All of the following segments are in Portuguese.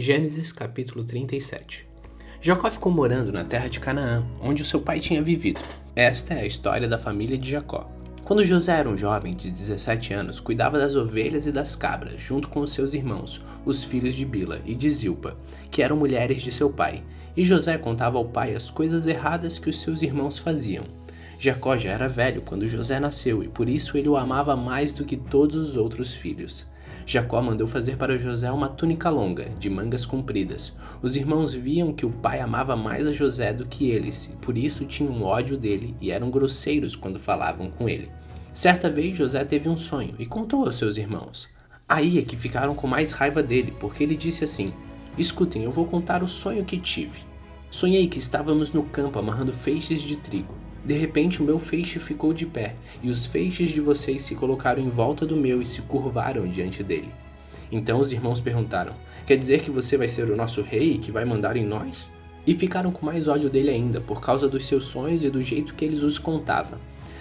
Gênesis capítulo 37. Jacó ficou morando na terra de Canaã, onde o seu pai tinha vivido. Esta é a história da família de Jacó. Quando José era um jovem de 17 anos, cuidava das ovelhas e das cabras, junto com os seus irmãos, os filhos de Bila e de Zilpa, que eram mulheres de seu pai. E José contava ao pai as coisas erradas que os seus irmãos faziam. Jacó já era velho quando José nasceu, e por isso ele o amava mais do que todos os outros filhos. Jacó mandou fazer para José uma túnica longa, de mangas compridas. Os irmãos viam que o pai amava mais a José do que eles, e por isso tinham ódio dele e eram grosseiros quando falavam com ele. Certa vez José teve um sonho e contou aos seus irmãos. Aí é que ficaram com mais raiva dele, porque ele disse assim: "Escutem, eu vou contar o sonho que tive. Sonhei que estávamos no campo amarrando feixes de trigo. De repente o meu feixe ficou de pé, e os feixes de vocês se colocaram em volta do meu e se curvaram diante dele." Então os irmãos perguntaram: "Quer dizer que você vai ser o nosso rei e que vai mandar em nós?" E ficaram com mais ódio dele ainda, por causa dos seus sonhos e do jeito que eles os contava.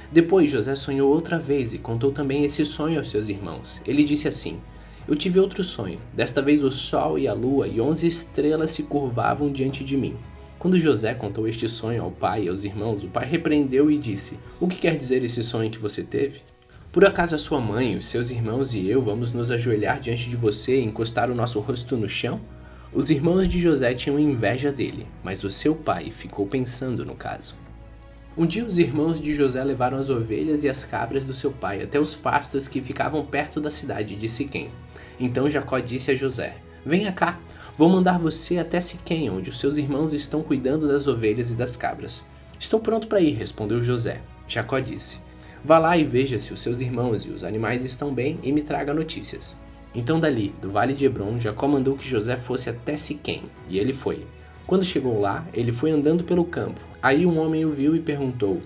Depois José sonhou outra vez e contou também esse sonho aos seus irmãos. Ele disse assim: "Eu tive outro sonho. Desta vez o sol e a lua e 11 estrelas se curvavam diante de mim." Quando José contou este sonho ao pai e aos irmãos, o pai repreendeu e disse: "O que quer dizer esse sonho que você teve? Por acaso a sua mãe, os seus irmãos e eu vamos nos ajoelhar diante de você e encostar o nosso rosto no chão?" Os irmãos de José tinham inveja dele, mas o seu pai ficou pensando no caso. Um dia os irmãos de José levaram as ovelhas e as cabras do seu pai até os pastos que ficavam perto da cidade de Siquém. Então Jacó disse a José: "Venha cá. Vou mandar você até Siquém, onde os seus irmãos estão cuidando das ovelhas e das cabras." "Estou pronto para ir", respondeu José. Jacó disse: "Vá lá e veja se os seus irmãos e os animais estão bem e me traga notícias." Então dali, do vale de Hebrom, Jacó mandou que José fosse até Siquém, e ele foi. Quando chegou lá, ele foi andando pelo campo. Aí um homem o viu e perguntou: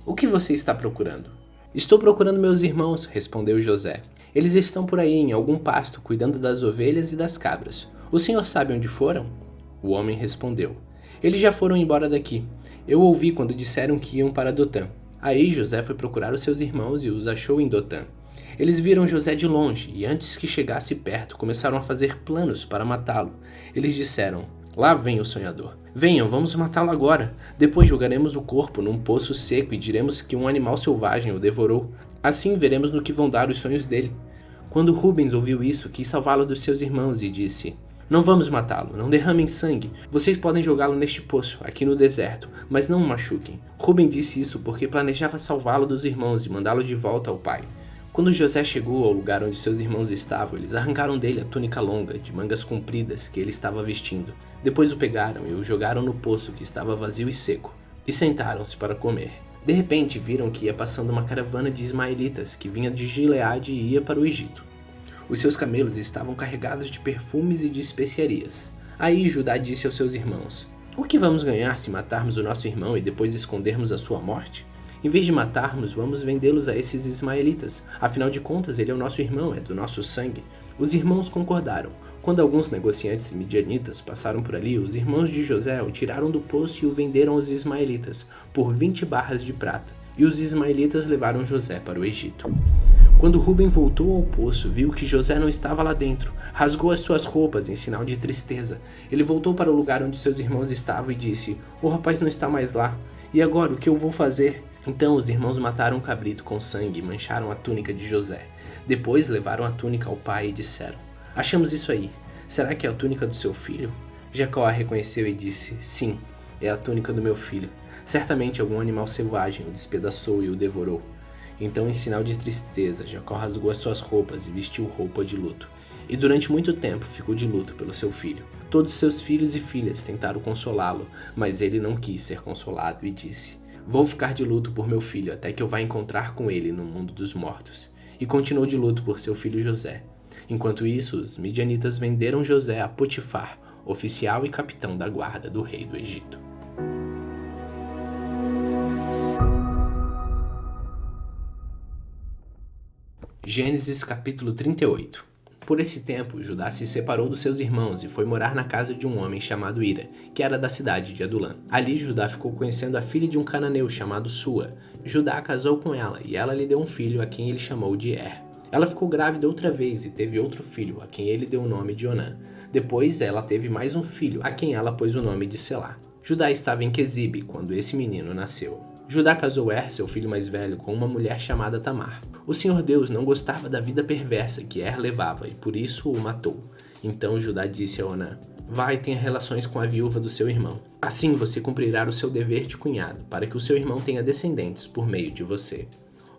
"O que você está procurando?" "Estou procurando meus irmãos", respondeu José. "Eles estão por aí em algum pasto, cuidando das ovelhas e das cabras. O senhor sabe onde foram?" O homem respondeu: "Eles já foram embora daqui. Eu ouvi quando disseram que iam para Dotã." Aí José foi procurar os seus irmãos e os achou em Dotã. Eles viram José de longe e antes que chegasse perto começaram a fazer planos para matá-lo. Eles disseram: "Lá vem o sonhador. Venham, vamos matá-lo agora. Depois jogaremos o corpo num poço seco e diremos que um animal selvagem o devorou. Assim veremos no que vão dar os sonhos dele." Quando Rubens ouviu isso, quis salvá-lo dos seus irmãos e disse: "Não vamos matá-lo, não derramem sangue. Vocês podem jogá-lo neste poço, aqui no deserto, mas não o machuquem." Rubem disse isso porque planejava salvá-lo dos irmãos e mandá-lo de volta ao pai. Quando José chegou ao lugar onde seus irmãos estavam, eles arrancaram dele a túnica longa, de mangas compridas, que ele estava vestindo. Depois o pegaram e o jogaram no poço que estava vazio e seco, e sentaram-se para comer. De repente viram que ia passando uma caravana de ismaelitas que vinha de Gileade e ia para o Egito. Os seus camelos estavam carregados de perfumes e de especiarias. Aí Judá disse aos seus irmãos: "O que vamos ganhar se matarmos o nosso irmão e depois escondermos a sua morte? Em vez de matarmos, vamos vendê-los a esses ismaelitas. Afinal de contas, ele é o nosso irmão, é do nosso sangue." Os irmãos concordaram. Quando alguns negociantes midianitas passaram por ali, os irmãos de José o tiraram do poço e o venderam aos ismaelitas por 20 barras de prata. E os ismaelitas levaram José para o Egito. Quando Rubem voltou ao poço, viu que José não estava lá dentro. Rasgou as suas roupas em sinal de tristeza. Ele voltou para o lugar onde seus irmãos estavam e disse: "O rapaz não está mais lá. E agora, o que eu vou fazer?" Então os irmãos mataram um cabrito com sangue e mancharam a túnica de José. Depois levaram a túnica ao pai e disseram: "Achamos isso aí. Será que é a túnica do seu filho?" Jacó a reconheceu e disse: "Sim, é a túnica do meu filho. Certamente algum animal selvagem o despedaçou e o devorou." Então, em sinal de tristeza, Jacó rasgou as suas roupas e vestiu roupa de luto. E durante muito tempo ficou de luto pelo seu filho. Todos seus filhos e filhas tentaram consolá-lo, mas ele não quis ser consolado e disse: "Vou ficar de luto por meu filho até que eu vá encontrar com ele no mundo dos mortos." E continuou de luto por seu filho José. Enquanto isso, os midianitas venderam José a Potifar, oficial e capitão da guarda do rei do Egito. Gênesis capítulo 38. Por esse tempo, Judá se separou dos seus irmãos e foi morar na casa de um homem chamado Ira, que era da cidade de Adulã. Ali Judá ficou conhecendo a filha de um cananeu chamado Sua. Judá casou com ela e ela lhe deu um filho a quem ele chamou de Er. Ela ficou grávida outra vez e teve outro filho, a quem ele deu o nome de Onã. Depois ela teve mais um filho, a quem ela pôs o nome de Selá. Judá estava em Quezibe quando esse menino nasceu. Judá casou seu filho mais velho, com uma mulher chamada Tamar. O Senhor Deus não gostava da vida perversa que levava e por isso o matou. Então Judá disse a Onã: vai e tenha relações com a viúva do seu irmão. Assim você cumprirá o seu dever de cunhado, para que o seu irmão tenha descendentes por meio de você.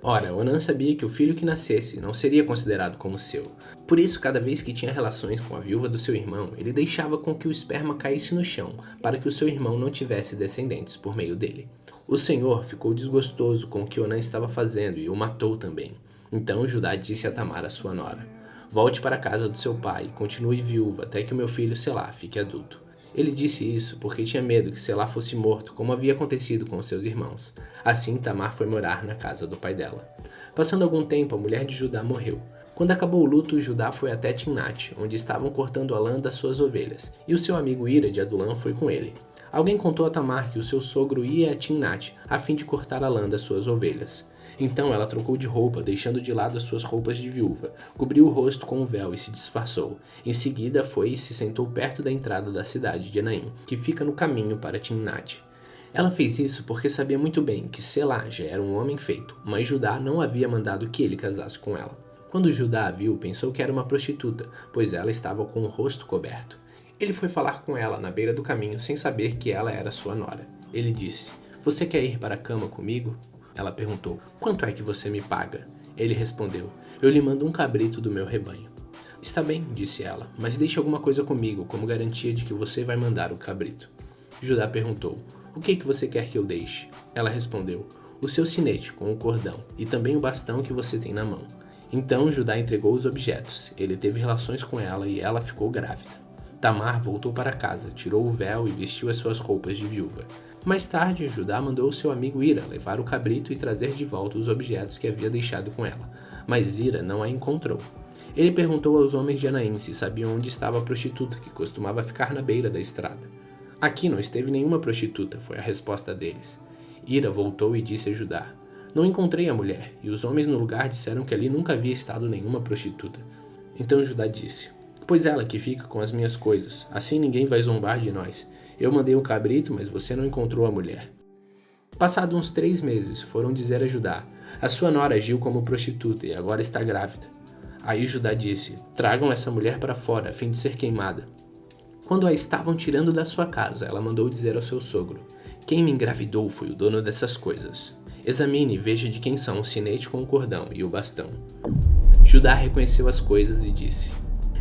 Ora, Onã sabia que o filho que nascesse não seria considerado como seu. Por isso, cada vez que tinha relações com a viúva do seu irmão, ele deixava com que o esperma caísse no chão, para que o seu irmão não tivesse descendentes por meio dele. O Senhor ficou desgostoso com o que Onã estava fazendo e o matou também. Então Judá disse a Tamar, a sua nora: volte para a casa do seu pai e continue viúva até que o meu filho Selá fique adulto. Ele disse isso porque tinha medo que Selá fosse morto, como havia acontecido com seus irmãos. Assim Tamar foi morar na casa do pai dela. Passando algum tempo, a mulher de Judá morreu. Quando acabou o luto, Judá foi até Timnate, onde estavam cortando a lã das suas ovelhas, e o seu amigo Ira de Adulã foi com ele. Alguém contou a Tamar que o seu sogro ia a Timnate, a fim de cortar a lã das suas ovelhas. Então ela trocou de roupa, deixando de lado as suas roupas de viúva, cobriu o rosto com um véu e se disfarçou. Em seguida foi e se sentou perto da entrada da cidade de Enaim, que fica no caminho para Timnate. Ela fez isso porque sabia muito bem que Selá já era um homem feito, mas Judá não havia mandado que ele casasse com ela. Quando Judá a viu, pensou que era uma prostituta, pois ela estava com o rosto coberto. Ele foi falar com ela na beira do caminho sem saber que ela era sua nora. Ele disse: você quer ir para a cama comigo? Ela perguntou: quanto é que você me paga? Ele respondeu: eu lhe mando um cabrito do meu rebanho. Está bem, disse ela, mas deixe alguma coisa comigo, como garantia de que você vai mandar o cabrito. Judá perguntou: o que você quer que eu deixe? Ela respondeu: o seu sinete com o cordão e também o bastão que você tem na mão. Então Judá entregou os objetos, ele teve relações com ela e ela ficou grávida. Tamar voltou para casa, tirou o véu e vestiu as suas roupas de viúva. Mais tarde, Judá mandou seu amigo Ira levar o cabrito e trazer de volta os objetos que havia deixado com ela, mas Ira não a encontrou. Ele perguntou aos homens de Enaim se sabiam onde estava a prostituta que costumava ficar na beira da estrada. Aqui não esteve nenhuma prostituta, foi a resposta deles. Ira voltou e disse a Judá: não encontrei a mulher, e os homens no lugar disseram que ali nunca havia estado nenhuma prostituta. Então Judá disse: pois ela que fica com as minhas coisas, assim ninguém vai zombar de nós. Eu mandei um cabrito, mas você não encontrou a mulher. Passados uns 3 meses, foram dizer a Judá: a sua nora agiu como prostituta e agora está grávida. Aí Judá disse: tragam essa mulher para fora, a fim de ser queimada. Quando a estavam tirando da sua casa, ela mandou dizer ao seu sogro: quem me engravidou foi o dono dessas coisas. Examine e veja de quem são o sinete com o cordão e o bastão. Judá reconheceu as coisas e disse: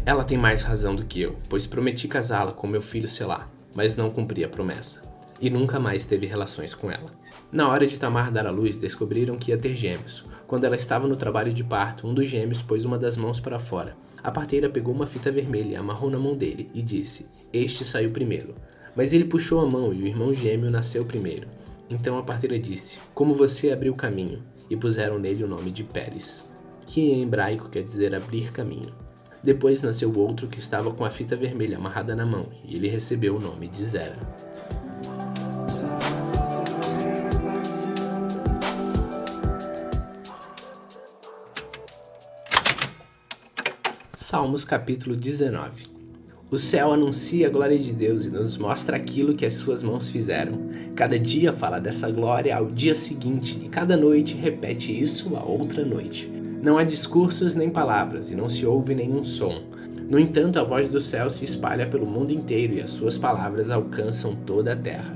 ela tem mais razão do que eu, pois prometi casá-la com meu filho Selá, mas não cumpri a promessa. E nunca mais teve relações com ela. Na hora de Tamar dar à luz, descobriram que ia ter gêmeos. Quando ela estava no trabalho de parto, um dos gêmeos pôs uma das mãos para fora. A parteira pegou uma fita vermelha e amarrou na mão dele e disse: este saiu primeiro. Mas ele puxou a mão e o irmão gêmeo nasceu primeiro. Então a parteira disse: como você abriu caminho, e puseram nele o nome de Pérez, que em hebraico quer dizer abrir caminho. Depois nasceu o outro que estava com a fita vermelha amarrada na mão, e ele recebeu o nome de Zera. Salmos capítulo 19. O céu anuncia a glória de Deus e nos mostra aquilo que as suas mãos fizeram. Cada dia fala dessa glória ao dia seguinte, e cada noite repete isso a outra noite. Não há discursos nem palavras, e não se ouve nenhum som. No entanto, a voz do céu se espalha pelo mundo inteiro, e as suas palavras alcançam toda a terra.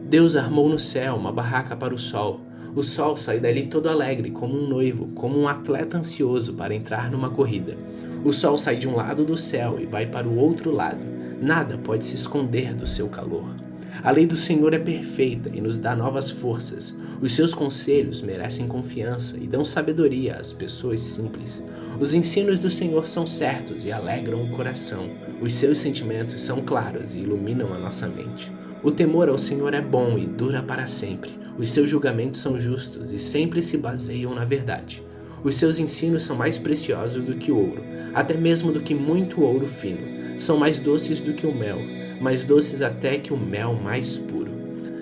Deus armou no céu uma barraca para o sol. O sol sai dali todo alegre, como um noivo, como um atleta ansioso para entrar numa corrida. O sol sai de um lado do céu e vai para o outro lado. Nada pode se esconder do seu calor. A lei do Senhor é perfeita e nos dá novas forças. Os seus conselhos merecem confiança e dão sabedoria às pessoas simples. Os ensinos do Senhor são certos e alegram o coração. Os seus sentimentos são claros e iluminam a nossa mente. O temor ao Senhor é bom e dura para sempre. Os seus julgamentos são justos e sempre se baseiam na verdade. Os seus ensinos são mais preciosos do que o ouro, até mesmo do que muito ouro fino. São mais doces do que o mel, mais doces até que o mel mais puro.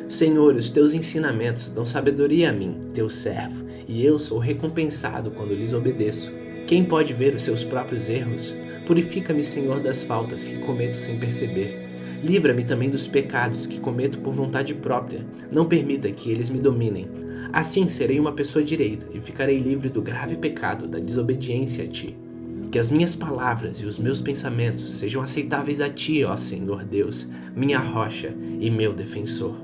Senhor, os teus ensinamentos dão sabedoria a mim, teu servo, e eu sou recompensado quando lhes obedeço. Quem pode ver os seus próprios erros? Purifica-me, Senhor, das faltas que cometo sem perceber. Livra-me também dos pecados que cometo por vontade própria. Não permita que eles me dominem. Assim serei uma pessoa direita e ficarei livre do grave pecado da desobediência a Ti. Que as minhas palavras e os meus pensamentos sejam aceitáveis a Ti, ó Senhor Deus, minha rocha e meu defensor.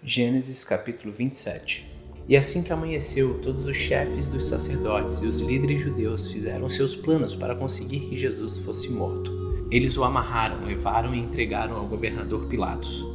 Gênesis capítulo 27. E assim que amanheceu, todos os chefes dos sacerdotes e os líderes judeus fizeram seus planos para conseguir que Jesus fosse morto. Eles o amarraram, levaram e entregaram ao governador Pilatos.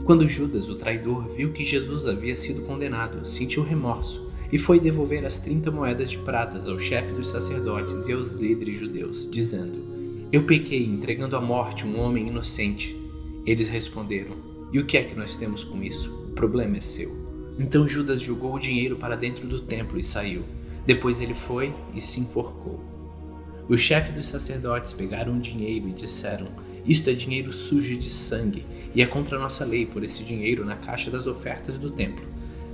Quando Judas, o traidor, viu que Jesus havia sido condenado, sentiu remorso e foi devolver as 30 moedas de prata ao chefe dos sacerdotes e aos líderes judeus, dizendo: Eu pequei entregando à morte um homem inocente. Eles responderam: E o que é que nós temos com isso? O problema é seu. Então Judas jogou o dinheiro para dentro do templo e saiu. Depois ele foi e se enforcou. Os chefes dos sacerdotes pegaram o dinheiro e disseram: Isto é dinheiro sujo de sangue, e é contra a nossa lei pôr esse dinheiro na caixa das ofertas do templo.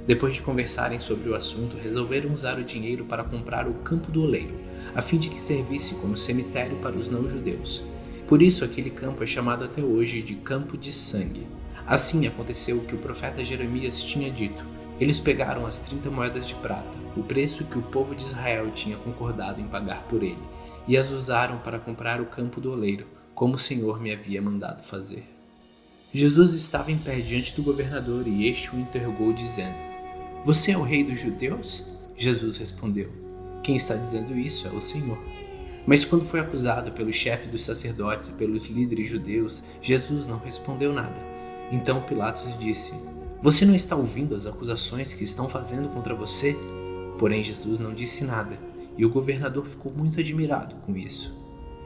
Depois de conversarem sobre o assunto, resolveram usar o dinheiro para comprar o campo do oleiro, a fim de que servisse como cemitério para os não-judeus. Por isso aquele campo é chamado até hoje de Campo de Sangue. Assim aconteceu o que o profeta Jeremias tinha dito. Eles pegaram as 30 moedas de prata, o preço que o povo de Israel tinha concordado em pagar por ele, e as usaram para comprar o campo do oleiro, como o Senhor me havia mandado fazer. Jesus estava em pé diante do governador e este o interrogou dizendo: Você é o rei dos judeus? Jesus respondeu: Quem está dizendo isso é o Senhor. Mas quando foi acusado pelo chefe dos sacerdotes e pelos líderes judeus, Jesus não respondeu nada. Então Pilatos disse: Você não está ouvindo as acusações que estão fazendo contra você? Porém Jesus não disse nada, e o governador ficou muito admirado com isso.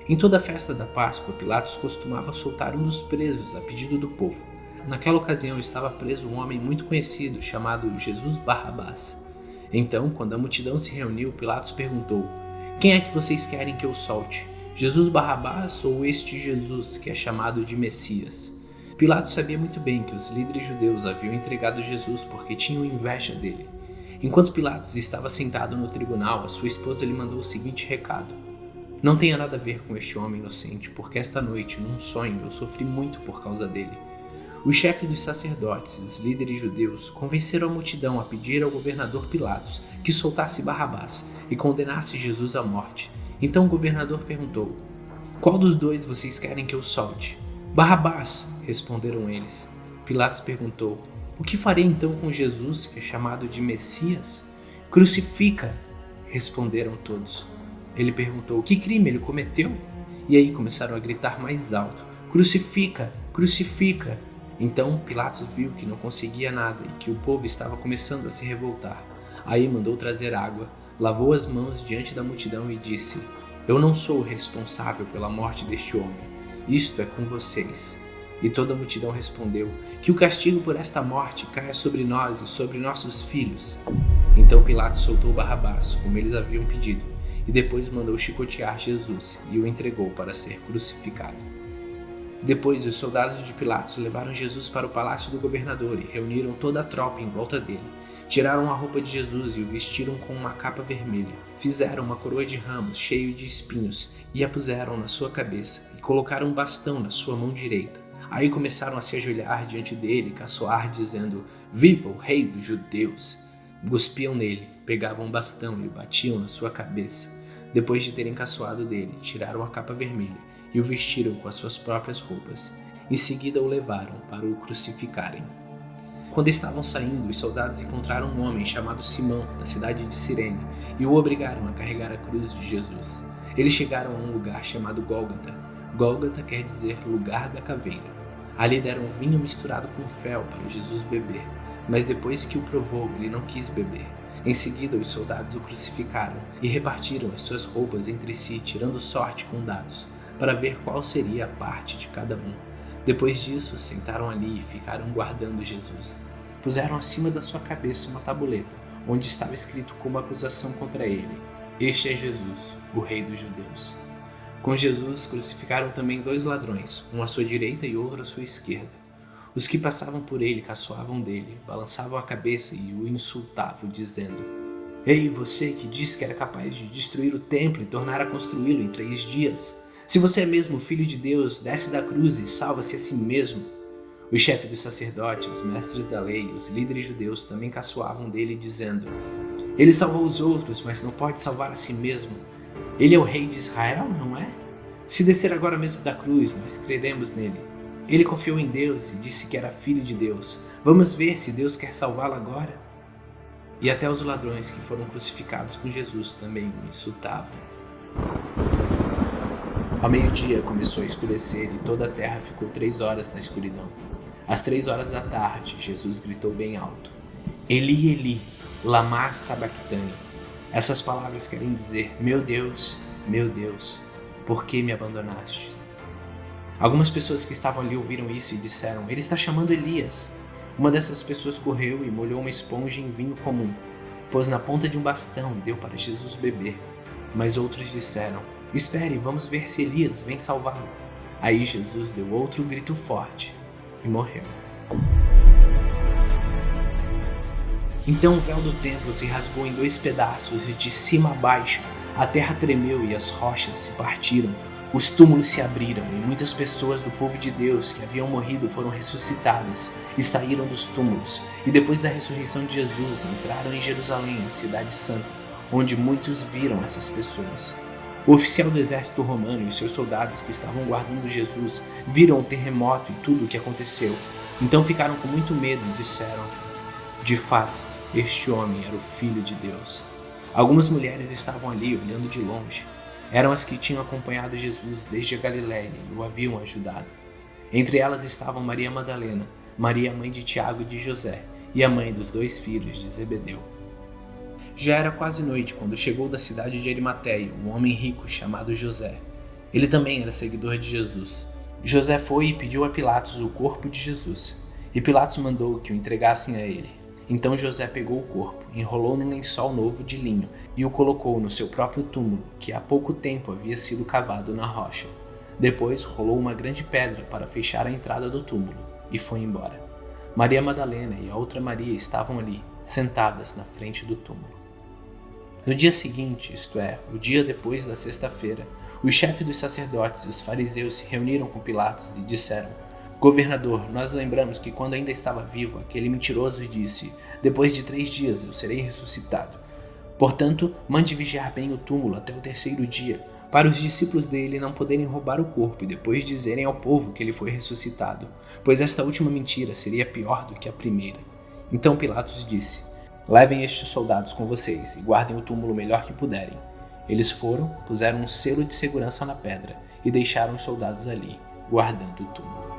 Em toda a festa da Páscoa, Pilatos costumava soltar um dos presos a pedido do povo. Naquela ocasião estava preso um homem muito conhecido chamado Jesus Barrabás. Então, quando a multidão se reuniu, Pilatos perguntou: Quem é que vocês querem que eu solte? Jesus Barrabás ou este Jesus que é chamado de Messias? Pilatos sabia muito bem que os líderes judeus haviam entregado Jesus porque tinham inveja dele. Enquanto Pilatos estava sentado no tribunal, a sua esposa lhe mandou o seguinte recado: Não tenha nada a ver com este homem inocente, porque esta noite, num sonho, eu sofri muito por causa dele. Os chefes dos sacerdotes e os líderes judeus convenceram a multidão a pedir ao governador Pilatos que soltasse Barrabás e condenasse Jesus à morte. Então o governador perguntou: Qual dos dois vocês querem que eu solte? Barrabás, responderam eles. Pilatos perguntou: O que farei então com Jesus, que é chamado de Messias? Crucifica, responderam todos. Ele perguntou: Que crime ele cometeu? E aí começaram a gritar mais alto: Crucifica, crucifica. Então Pilatos viu que não conseguia nada e que o povo estava começando a se revoltar. Aí mandou trazer água, lavou as mãos diante da multidão e disse: Eu não sou o responsável pela morte deste homem. Isto é com vocês. E toda a multidão respondeu: Que o castigo por esta morte caia sobre nós e sobre nossos filhos. Então Pilatos soltou Barrabás, como eles haviam pedido, e depois mandou chicotear Jesus e o entregou para ser crucificado. Depois os soldados de Pilatos levaram Jesus para o palácio do governador e reuniram toda a tropa em volta dele. Tiraram a roupa de Jesus e o vestiram com uma capa vermelha. Fizeram uma coroa de ramos cheio de espinhos e a puseram na sua cabeça e colocaram um bastão na sua mão direita. Aí começaram a se ajoelhar diante dele e caçoar, dizendo: Viva o rei dos judeus! Cuspiam nele, pegavam um bastão e o batiam na sua cabeça. Depois de terem caçoado dele, tiraram a capa vermelha e o vestiram com as suas próprias roupas. Em seguida o levaram para o crucificarem. Quando estavam saindo, os soldados encontraram um homem chamado Simão, da cidade de Cirene, e o obrigaram a carregar a cruz de Jesus. Eles chegaram a um lugar chamado Gólgota. Gólgota quer dizer lugar da caveira. Ali deram vinho misturado com fel para Jesus beber, mas depois que o provou, ele não quis beber. Em seguida, os soldados o crucificaram e repartiram as suas roupas entre si, tirando sorte com dados, para ver qual seria a parte de cada um. Depois disso, sentaram ali e ficaram guardando Jesus. Puseram acima da sua cabeça uma tabuleta, onde estava escrito como acusação contra ele: Este é Jesus, o rei dos judeus. Com Jesus crucificaram também 2 ladrões, um à sua direita e outro à sua esquerda. Os que passavam por ele caçoavam dele, balançavam a cabeça e o insultavam, dizendo: Ei, você que disse que era capaz de destruir o templo e tornar a construí-lo em 3 dias. Se você é mesmo filho de Deus, desce da cruz e salva-se a si mesmo. O chefe dos sacerdotes, os mestres da lei, os líderes judeus também caçoavam dele, dizendo: Ele salvou os outros, mas não pode salvar a si mesmo. Ele é o rei de Israel, não é? Se descer agora mesmo da cruz, nós creremos nele. Ele confiou em Deus e disse que era filho de Deus. Vamos ver se Deus quer salvá-lo agora. E até os ladrões que foram crucificados com Jesus também o insultavam. Ao meio-dia começou a escurecer e toda a terra ficou 3 horas na escuridão. Às 3 horas da tarde, Jesus gritou bem alto: Eli, Eli, lama sabachthani. Essas palavras querem dizer: meu Deus, por que me abandonaste? Algumas pessoas que estavam ali ouviram isso e disseram: ele está chamando Elias. Uma dessas pessoas correu e molhou uma esponja em vinho comum, pôs na ponta de um bastão e deu para Jesus beber. Mas outros disseram: espere, vamos ver se Elias vem salvá-lo. Aí Jesus deu outro grito forte e morreu. Então o véu do templo se rasgou em 2 pedaços e de cima a baixo a terra tremeu e as rochas se partiram. Os túmulos se abriram e muitas pessoas do povo de Deus que haviam morrido foram ressuscitadas e saíram dos túmulos. E depois da ressurreição de Jesus entraram em Jerusalém, a cidade santa, onde muitos viram essas pessoas. O oficial do exército romano e seus soldados que estavam guardando Jesus viram o terremoto e tudo o que aconteceu. Então ficaram com muito medo e disseram: de fato, este homem era o Filho de Deus. Algumas mulheres estavam ali olhando de longe. Eram as que tinham acompanhado Jesus desde a Galiléia e o haviam ajudado. Entre elas estavam Maria Madalena, Maria mãe de Tiago e de José, e a mãe dos 2 filhos de Zebedeu. Já era quase noite quando chegou da cidade de Arimateia um homem rico chamado José. Ele também era seguidor de Jesus. José foi e pediu a Pilatos o corpo de Jesus, e Pilatos mandou que o entregassem a ele. Então José pegou o corpo, enrolou num lençol novo de linho e o colocou no seu próprio túmulo, que há pouco tempo havia sido cavado na rocha. Depois rolou uma grande pedra para fechar a entrada do túmulo e foi embora. Maria Madalena e a outra Maria estavam ali, sentadas na frente do túmulo. No dia seguinte, isto é, o dia depois da sexta-feira, os chefes dos sacerdotes e os fariseus se reuniram com Pilatos e disseram: Governador, nós lembramos que quando ainda estava vivo, aquele mentiroso disse: depois de 3 dias eu serei ressuscitado. Portanto, mande vigiar bem o túmulo até o 3º dia, para os discípulos dele não poderem roubar o corpo e depois dizerem ao povo que ele foi ressuscitado, pois esta última mentira seria pior do que a primeira. Então Pilatos disse: levem estes soldados com vocês e guardem o túmulo o melhor que puderem. Eles foram, puseram um selo de segurança na pedra e deixaram os soldados ali, guardando o túmulo.